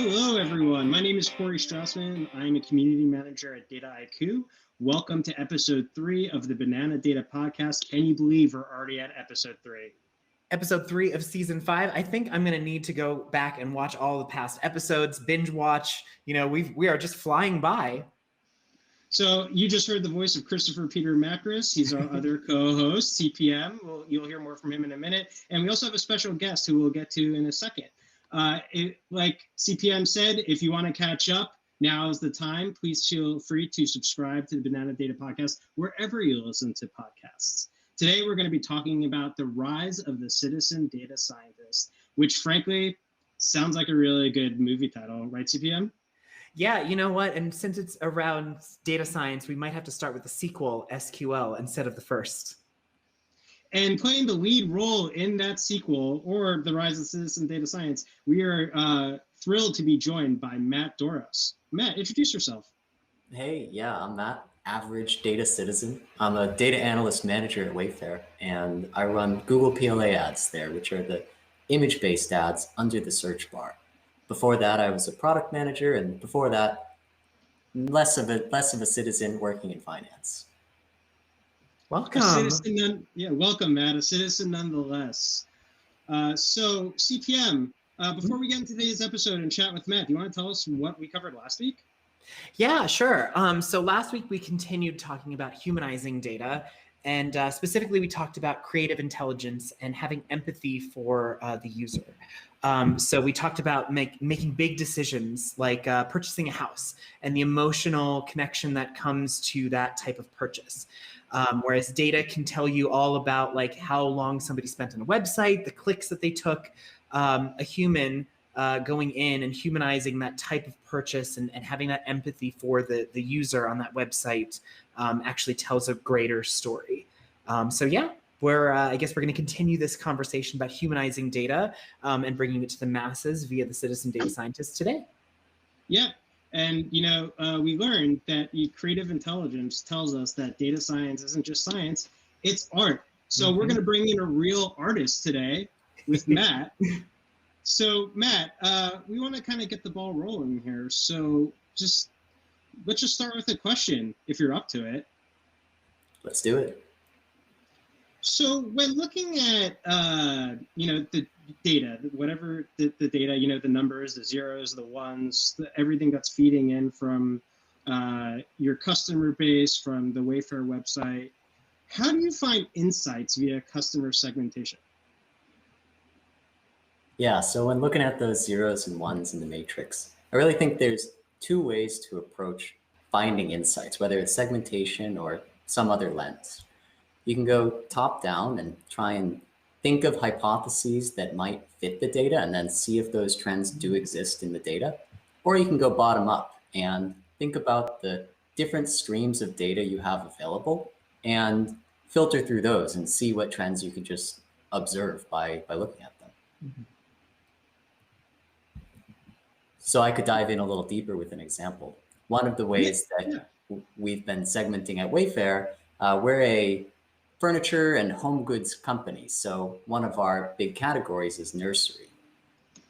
Hello, everyone. My name is Corey Strassman. I'm a community manager at Data IQ. Welcome to episode 3 of the Banana Data Podcast. Can you believe we're already at episode 3? Episode 3 of season 5. I think I'm going to need to go back and watch all the past episodes, binge watch. We are just flying by. So you just heard the voice of Christopher Peter Macris. He's our other co-host, CPM. You'll hear more from him in a minute. And we also have a special guest who we'll get to in a second. Like CPM said, if you want to catch up, now is the time. Please feel free to subscribe to the Banana Data Podcast wherever you listen to podcasts. Today, we're going to be talking about the rise of the citizen data scientist, which frankly sounds like a really good movie title, right, CPM? Yeah, you know what? And since it's around data science, we might have to start with the sequel, SQL, instead of the first. And playing the lead role in that sequel, or the rise of citizen data science, we are thrilled to be joined by Matt Dorros. Matt, introduce yourself. Hey, yeah, I'm Matt, average data citizen. I'm a data analyst manager at Wayfair, and I run Google PLA ads there, which are the image-based ads under the search bar. Before that, I was a product manager, and before that, less of a citizen working in finance. Welcome. Welcome, Matt. A citizen nonetheless. So, CPM, before we get into today's episode and chat with Matt, do you want to tell us what we covered last week? Yeah, sure. So last week we continued talking about humanizing data, and specifically we talked about creative intelligence and having empathy for the user. So we talked about making big decisions like purchasing a house and the emotional connection that comes to that type of purchase. Whereas data can tell you all about like how long somebody spent on a website, the clicks that they took. A human going in and humanizing that type of purchase and having that empathy for the user on that website actually tells a greater story. I guess we're going to continue this conversation about humanizing data and bringing it to the masses via the citizen data scientist today. Yeah. And, we learned that creative intelligence tells us that data science isn't just science, it's art. So we're going to bring in a real artist today with Matt. So, Matt, we want to kind of get the ball rolling here. So let's just start with a question, if you're up to it. Let's do it. So when looking at, the data, whatever the data, the numbers, the zeros, the ones, everything that's feeding in from your customer base, from the Wayfair website, how do you find insights via customer segmentation? Yeah, so when looking at those zeros and ones in the matrix, I really think there's two ways to approach finding insights, whether it's segmentation or some other lens. You can go top down and try and think of hypotheses that might fit the data and then see if those trends do exist in the data. Or you can go bottom up and think about the different streams of data you have available and filter through those and see what trends you can just observe by looking at them. Mm-hmm. So I could dive in a little deeper with an example. One of the ways that we've been segmenting at Wayfair, we're a furniture and home goods company. So one of our big categories is nursery.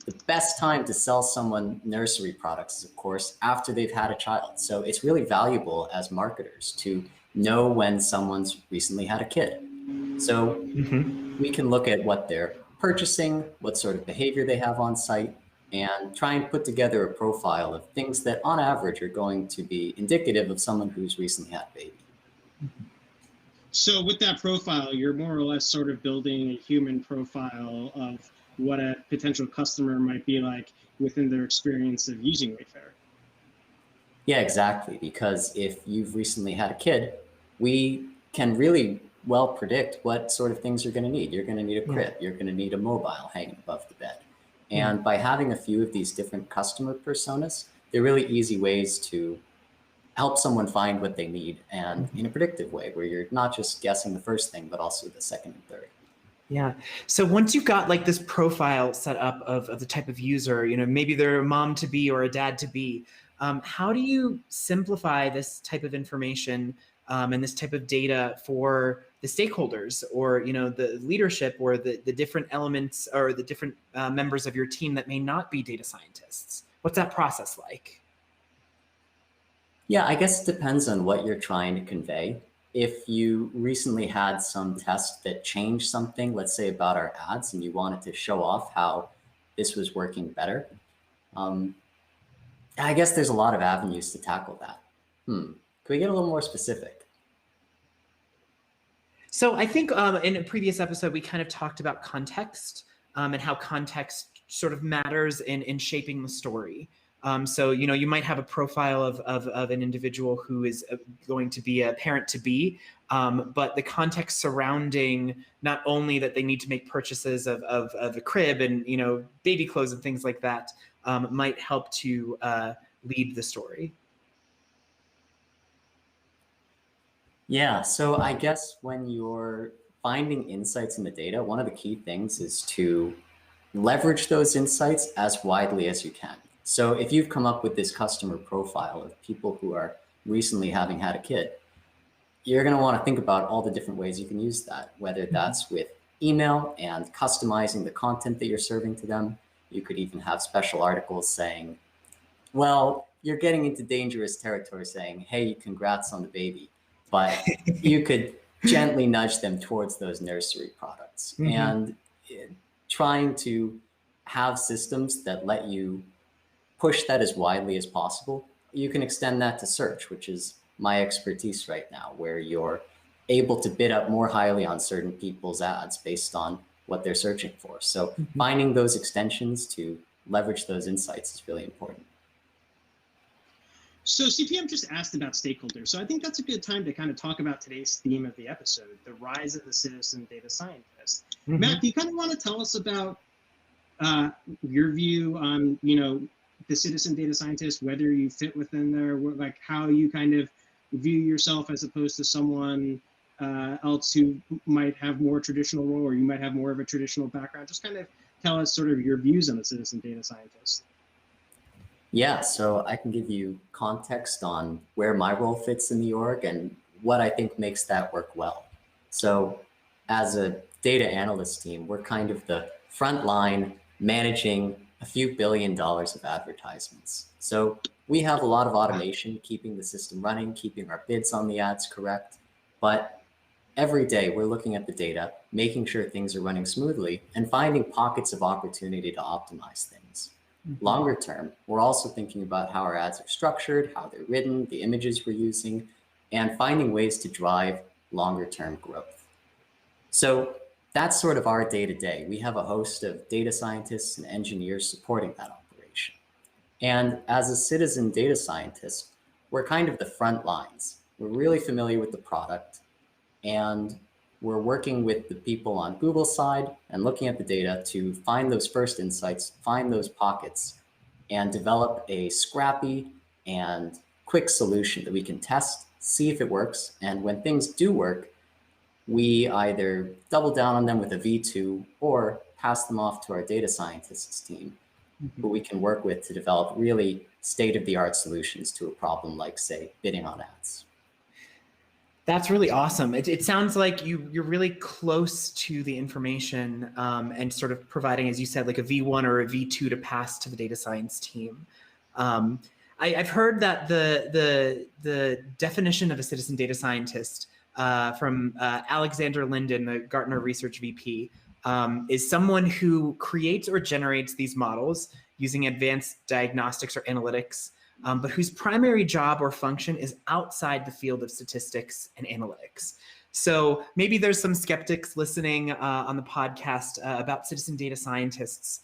The best time to sell someone nursery products is, of course, after they've had a child. So it's really valuable as marketers to know when someone's recently had a kid. So we can look at what they're purchasing, what sort of behavior they have on site, and try and put together a profile of things that on average are going to be indicative of someone who's recently had a baby. So with that profile, you're more or less sort of building a human profile of what a potential customer might be like within their experience of using Wayfair. Yeah, exactly. Because if you've recently had a kid, we can really well predict what sort of things you're going to need. You're going to need a crib. You're going to need a mobile hanging above the bed. And by having a few of these different customer personas, they're really easy ways to help someone find what they need, and in a predictive way where you're not just guessing the first thing, but also the second and third. Yeah. So once you've got like this profile set up of the type of user, maybe they're a mom to be or a dad to be, how do you simplify this type of information and this type of data for the stakeholders or, the leadership or the different elements or the different members of your team that may not be data scientists? What's that process like? Yeah, I guess it depends on what you're trying to convey. If you recently had some test that changed something, let's say about our ads, and you wanted to show off how this was working better, um, I guess there's a lot of avenues to tackle that. Can we get a little more specific? So I think in a previous episode, we kind of talked about context and how context sort of matters in shaping the story. So, you might have a profile of an individual who is going to be a parent-to-be, but the context surrounding not only that they need to make purchases of a crib and, baby clothes and things like that might help to lead the story. Yeah, so I guess when you're finding insights in the data, one of the key things is to leverage those insights as widely as you can. So if you've come up with this customer profile of people who are recently having had a kid, you're going to want to think about all the different ways you can use that, whether that's with email and customizing the content that you're serving to them. You could even have special articles saying, well, you're getting into dangerous territory saying, hey, congrats on the baby. But you could gently nudge them towards those nursery products. And trying to have systems that let you push that as widely as possible. You can extend that to search, which is my expertise right now, where you're able to bid up more highly on certain people's ads based on what they're searching for. So finding those extensions to leverage those insights is really important. So CPM just asked about stakeholders. So I think that's a good time to kind of talk about today's theme of the episode, the rise of the citizen data scientist. Matt, do you kind of want to tell us about your view on, the citizen data scientist, whether you fit within there, like how you kind of view yourself as opposed to someone else who might have more traditional role, or you might have more of a traditional background? Just kind of tell us sort of your views on the citizen data scientist. Yeah, so I can give you context on where my role fits in the org and what I think makes that work well. So as a data analyst team, we're kind of the front line managing a few $1 billion of advertisements. So we have a lot of automation, keeping the system running, keeping our bids on the ads correct. But every day we're looking at the data, making sure things are running smoothly and finding pockets of opportunity to optimize things. Longer term, we're also thinking about how our ads are structured, how they're written, the images we're using, and finding ways to drive longer term growth. So that's sort of our day-to-day. We have a host of data scientists and engineers supporting that operation. And as a citizen data scientist, we're kind of the front lines. We're really familiar with the product, and we're working with the people on Google's side and looking at the data to find those first insights, find those pockets, and develop a scrappy and quick solution that we can test, see if it works. And when things do work, we either double down on them with a V2 or pass them off to our data scientists team, who we can work with to develop really state-of-the-art solutions to a problem like, say, bidding on ads. That's really awesome. It sounds like you're really close to the information and sort of providing, as you said, like a V1 or a V2 to pass to the data science team. I've heard that the definition of a citizen data scientist from Alexander Linden, the Gartner Research VP, is someone who creates or generates these models using advanced diagnostics or analytics, but whose primary job or function is outside the field of statistics and analytics. So maybe there's some skeptics listening on the podcast about citizen data scientists.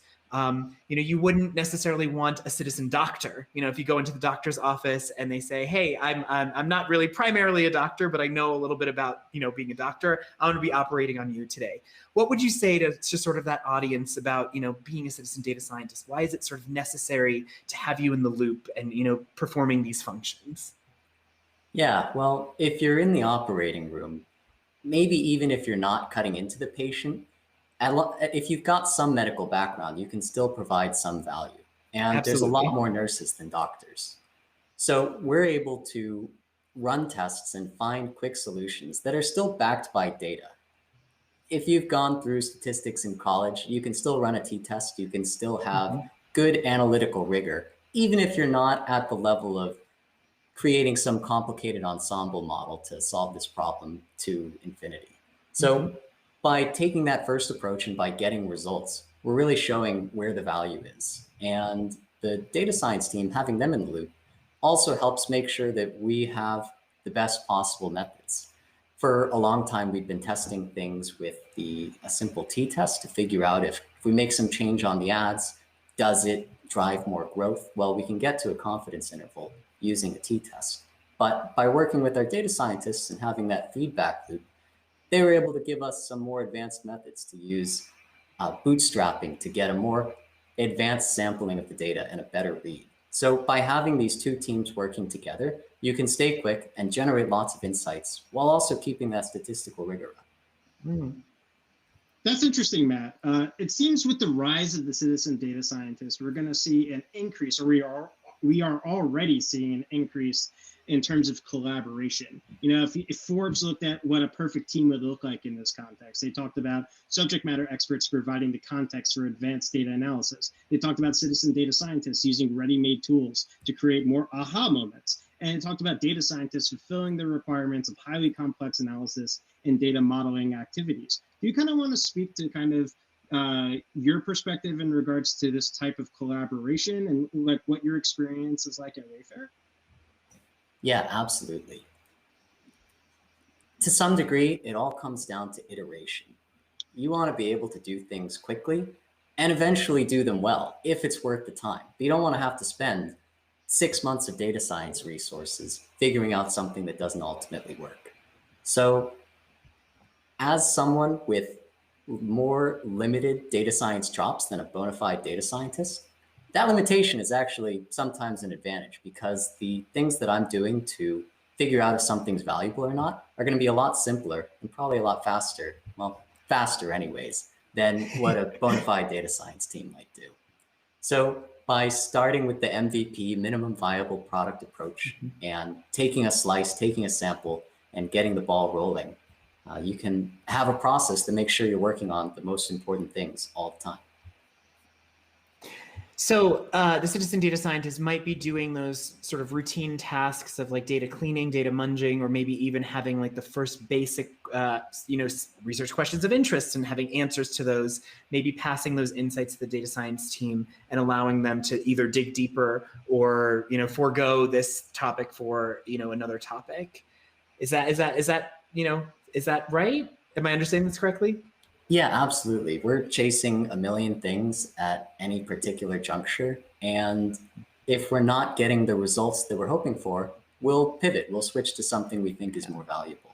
You wouldn't necessarily want a citizen doctor. If you go into the doctor's office and they say, "Hey, I'm not really primarily a doctor, but I know a little bit about being a doctor. I want to be operating on you today." What would you say to sort of that audience about being a citizen data scientist? Why is it sort of necessary to have you in the loop and performing these functions? Yeah, well, if you're in the operating room, maybe even if you're not cutting into the patient, if you've got some medical background, you can still provide some value. And Absolutely. There's a lot more nurses than doctors. So we're able to run tests and find quick solutions that are still backed by data. If you've gone through statistics in college, you can still run a t-test. You can still have good analytical rigor, even if you're not at the level of creating some complicated ensemble model to solve this problem to infinity. So by taking that first approach and by getting results, we're really showing where the value is. And the data science team, having them in the loop, also helps make sure that we have the best possible methods. For a long time, we've been testing things with a simple t-test to figure out if we make some change on the ads, does it drive more growth? Well, we can get to a confidence interval using a t-test. But by working with our data scientists and having that feedback loop, they were able to give us some more advanced methods to use bootstrapping to get a more advanced sampling of the data and a better read. So by having these two teams working together, you can stay quick and generate lots of insights while also keeping that statistical rigor up. That's interesting, Matt. It seems with the rise of the citizen data scientists, we're going to see an increase, or we are already seeing an increase in terms of collaboration. You know, if Forbes looked at what a perfect team would look like in this context, they talked about subject matter experts providing the context for advanced data analysis. They talked about citizen data scientists using ready-made tools to create more aha moments. And it talked about data scientists fulfilling the requirements of highly complex analysis and data modeling activities. Do you kind of want to speak to kind of your perspective in regards to this type of collaboration and like what your experience is like at Wayfair? Yeah, absolutely. To some degree, it all comes down to iteration. You want to be able to do things quickly and eventually do them well if it's worth the time. But you don't want to have to spend 6 months of data science resources figuring out something that doesn't ultimately work. So as someone with more limited data science chops than a bona fide data scientist, that limitation is actually sometimes an advantage because the things that I'm doing to figure out if something's valuable or not are going to be a lot simpler and probably a lot faster, well, faster anyways, than what a bona fide data science team might do. So by starting with the MVP, minimum viable product approach, and taking a slice, taking a sample, and getting the ball rolling, you can have a process to make sure you're working on the most important things all the time. So the citizen data scientist might be doing those sort of routine tasks of like data cleaning, data munging, or maybe even having like the first basic, research questions of interest and having answers to those, maybe passing those insights to the data science team and allowing them to either dig deeper or, forego this topic for, another topic. Is that right? Am I understanding this correctly? Yeah, absolutely. We're chasing a million things at any particular juncture. And if we're not getting the results that we're hoping for, we'll pivot. We'll switch to something we think is more valuable.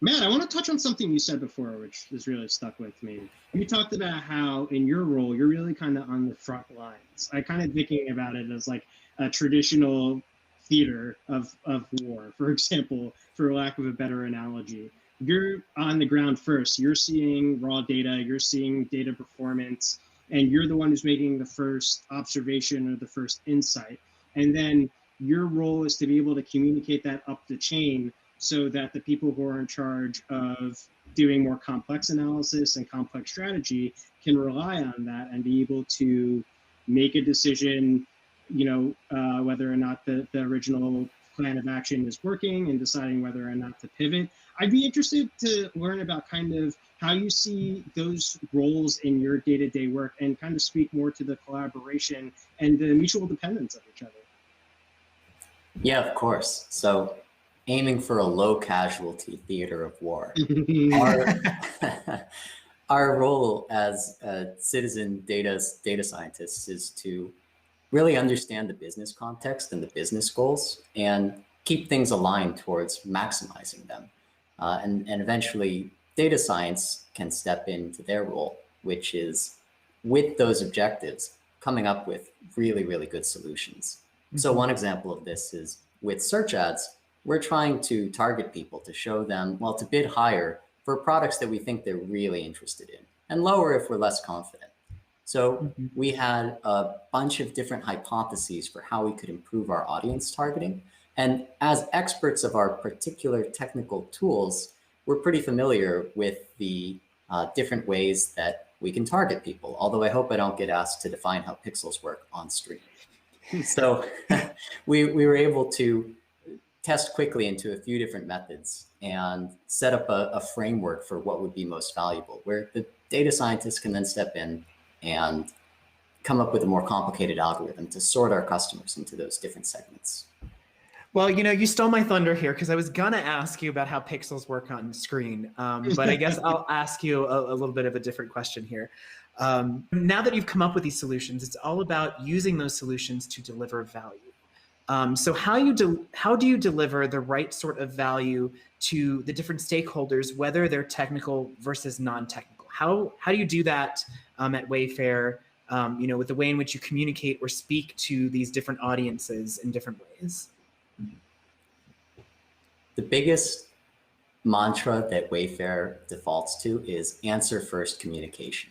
Matt, I want to touch on something you said before, which has really stuck with me. You talked about how in your role, you're really kind of on the front lines. I kind of thinking about it as like a traditional theater of war, for example, for lack of a better analogy. You're on the ground first. You're seeing raw data, you're seeing data performance, and you're the one who's making the first observation or the first insight. And then your role is to be able to communicate that up the chain so that the people who are in charge of doing more complex analysis and complex strategy can rely on that and be able to make a decision, whether or not the original plan of action is working and deciding whether or not to pivot. I'd be interested to learn about kind of how you see those roles in your day-to-day work and kind of speak more to the collaboration and the mutual dependence of each other. Yeah, of course. So aiming for a low casualty theater of war. Our role as citizen data scientists is to really understand the business context and the business goals and keep things aligned towards maximizing them. And eventually data science can step into their role, which is with those objectives, coming up with really, really good solutions. So one example of this is with search ads, we're trying to target people to show them, to bid higher for products that we think they're really interested in and lower if we're less confident. So we had a bunch of different hypotheses for how we could improve our audience targeting. And as experts of our particular technical tools, we're pretty familiar with the different ways that we can target people, although I hope I don't get asked to define how pixels work on stream. So we were able to test quickly into a few different methods and set up a framework for what would be most valuable, where the data scientists can then step in and come up with a more complicated algorithm to sort our customers into those different segments. Well, you stole my thunder here because I was gonna ask you about how pixels work on screen, but I guess I'll ask you a little bit of a different question here. Now that you've come up with these solutions, it's all about using those solutions to deliver value. So how do you deliver the right sort of value to the different stakeholders, whether they're technical versus non-technical? How do you do that at Wayfair? With the way in which you communicate or speak to these different audiences in different ways? The biggest mantra that Wayfair defaults to is answer first communication.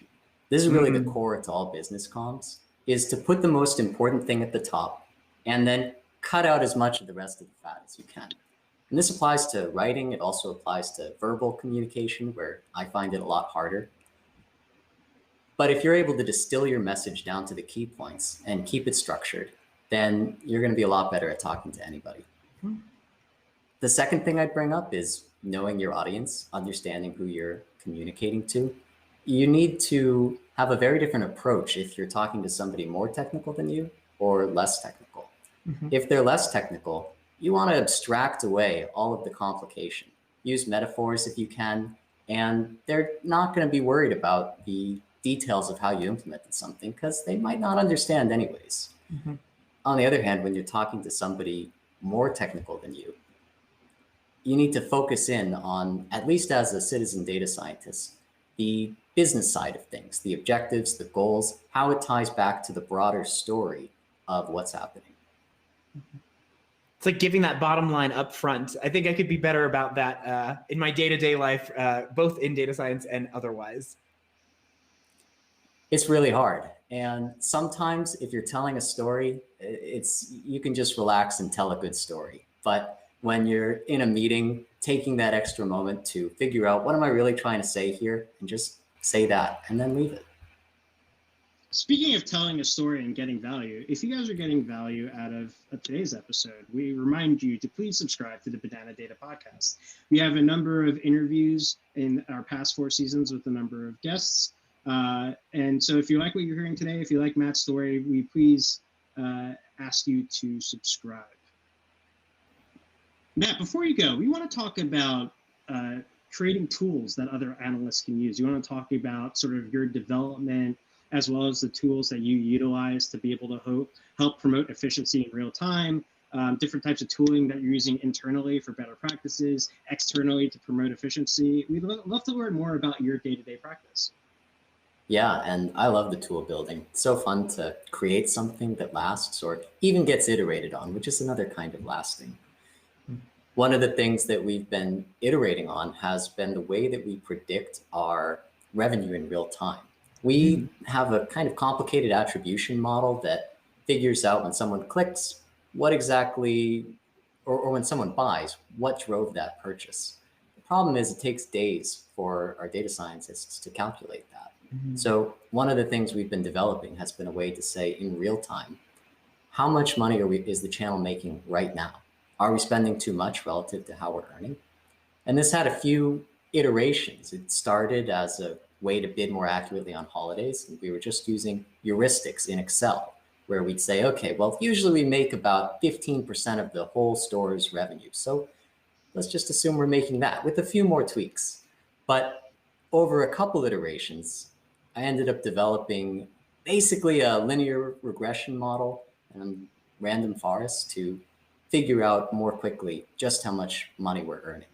This is really the core to all business comms, is to put the most important thing at the top and then cut out as much of the rest of the fat as you can. And this applies to writing. It also applies to verbal communication, where I find it a lot harder. But if you're able to distill your message down to the key points and keep it structured, then you're going to be a lot better at talking to anybody. The second thing I'd bring up is knowing your audience, understanding who you're communicating to. You need to have a very different approach if you're talking to somebody more technical than you or less technical. If they're less technical, you want to abstract away all of the complication. Use metaphors if you can, and they're not going to be worried about the details of how you implemented something because they might not understand anyways. On the other hand, when you're talking to somebody more technical than you need to focus in on, at least as a citizen data scientist, the business side of things, the objectives, the goals, how it ties back to the broader story of what's happening. It's like giving that bottom line up front. I think I could be better about that in my day-to-day life, both in data science and otherwise. It's really hard. And sometimes if you're telling a story, you can just relax and tell a good story. But when you're in a meeting, taking that extra moment to figure out what am I really trying to say here, and just say that and then leave it. Speaking of telling a story and getting value, if you guys are getting value out of today's episode, we remind you to please subscribe to the Banana Data Podcast. We have a number of interviews in our past 4 seasons with a number of guests. And so if you like what you're hearing today, if you like Matt's story, we please ask you to subscribe. Matt, before you go, we want to talk about creating tools that other analysts can use. You want to talk about sort of your development as well as the tools that you utilize to be able to help promote efficiency in real time, different types of tooling that you're using internally for better practices, externally to promote efficiency. We'd love to learn more about your day-to-day practice. Yeah, and I love the tool building. It's so fun to create something that lasts or even gets iterated on, which is another kind of lasting. One of the things that we've been iterating on has been the way that we predict our revenue in real time. We have a kind of complicated attribution model that figures out when someone clicks, what exactly, or when someone buys, what drove that purchase. The problem is it takes days for our data scientists to calculate that. So one of the things we've been developing has been a way to say in real time, how much money is the channel making right now? Are we spending too much relative to how we're earning? And this had a few iterations. It started as a way to bid more accurately on holidays. And we were just using heuristics in Excel, where we'd say, okay, well, usually we make about 15% of the whole store's revenue. So let's just assume we're making that with a few more tweaks. But over a couple iterations, I ended up developing basically a linear regression model and random forest to figure out more quickly just how much money we're earning.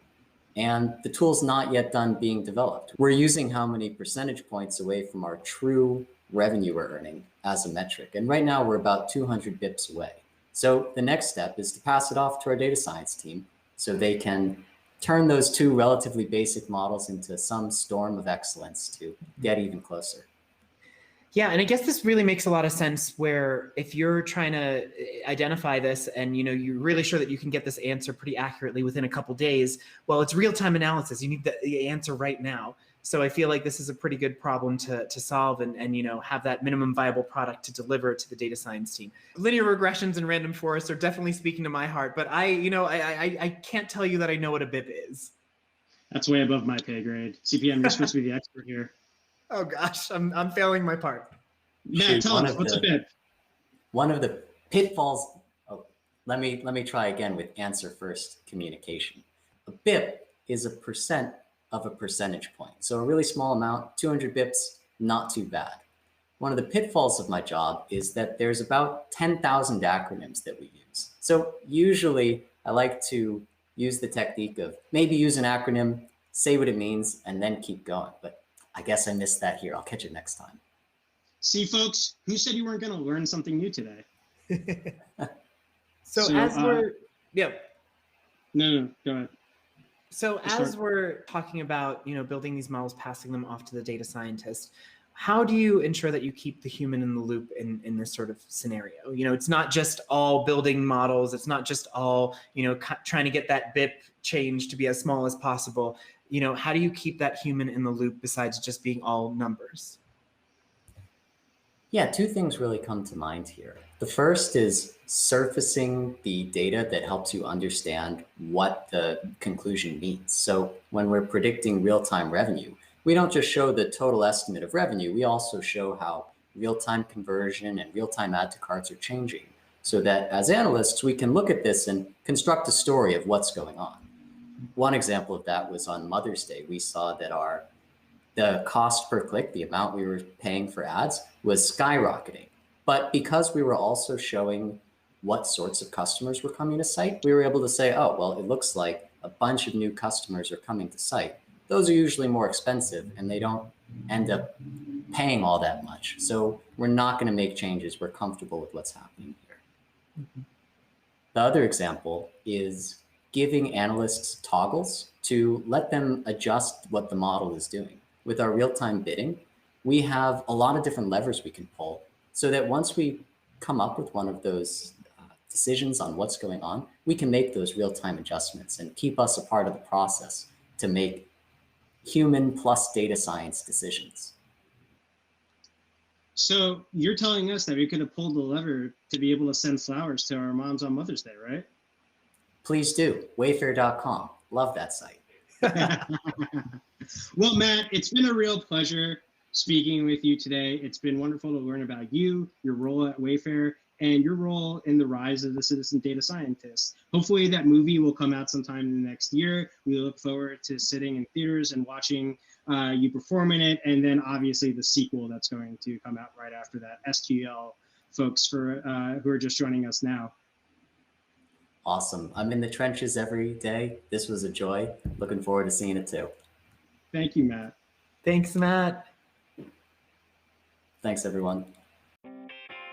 And the tool's not yet done being developed. We're using how many percentage points away from our true revenue we're earning as a metric. And right now we're about 200 bips away. So the next step is to pass it off to our data science team so they can turn those two relatively basic models into some storm of excellence to get even closer. Yeah, and I guess this really makes a lot of sense where if you're trying to identify this and you're really sure that you can get this answer pretty accurately within a couple days, well, it's real-time analysis. You need the answer right now. So I feel like this is a pretty good problem to solve and have that minimum viable product to deliver to the data science team. Linear regressions and random forests are definitely speaking to my heart, but I can't tell you that I know what a BIP is. That's way above my pay grade. CPM, you're supposed to be the expert here. Oh gosh, I'm failing my part. Matt, tell us, what's a BIP? One of the pitfalls. Oh, let me try again with answer first communication. A BIP is a percent of a percentage point. So a really small amount, 200 bips, not too bad. One of the pitfalls of my job is that there's about 10,000 acronyms that we use. So usually I like to use the technique of maybe use an acronym, say what it means, and then keep going. But I guess I missed that here. I'll catch it next time. See, folks, who said you weren't going to learn something new today? So as we're, No, go ahead. So as we're talking about, building these models, passing them off to the data scientist, how do you ensure that you keep the human in the loop in this sort of scenario? It's not just all building models. It's not just all, trying to get that BIP change to be as small as possible. How do you keep that human in the loop besides just being all numbers? Yeah, two things really come to mind here. The first is surfacing the data that helps you understand what the conclusion means. So when we're predicting real-time revenue, we don't just show the total estimate of revenue, we also show how real-time conversion and real-time add to carts are changing, so that as analysts, we can look at this and construct a story of what's going on. One example of that was on Mother's Day. We saw that the cost per click, the amount we were paying for ads, was skyrocketing. But because we were also showing what sorts of customers were coming to site, we were able to say, oh, well, it looks like a bunch of new customers are coming to site. Those are usually more expensive and they don't end up paying all that much. So we're not going to make changes. We're comfortable with what's happening here. Mm-hmm. The other example is giving analysts toggles to let them adjust what the model is doing. With our real-time bidding, we have a lot of different levers we can pull so that once we come up with one of those decisions on what's going on, we can make those real-time adjustments and keep us a part of the process to make human plus data science decisions. So you're telling us that we could have pulled the lever to be able to send flowers to our moms on Mother's Day, right? Please do. Wayfair.com. Love that site. Well, Matt, it's been a real pleasure speaking with you today. It's been wonderful to learn about you, your role at Wayfair, and your role in the rise of the citizen data scientist. Hopefully that movie will come out sometime in the next year. We look forward to sitting in theaters and watching you perform in it, and then obviously the sequel that's going to come out right after that. SQL folks who are just joining us now. Awesome. I'm in the trenches every day. This was a joy. Looking forward to seeing it too. Thank you, Matt. Thanks, Matt. Thanks, everyone.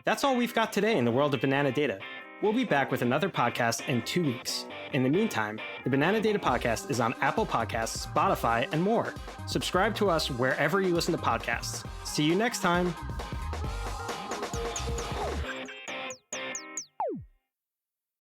That's all we've got today in the world of Banana Data. We'll be back with another podcast in 2 weeks. In the meantime, the Banana Data Podcast is on Apple Podcasts, Spotify, and more. Subscribe to us wherever you listen to podcasts. See you next time.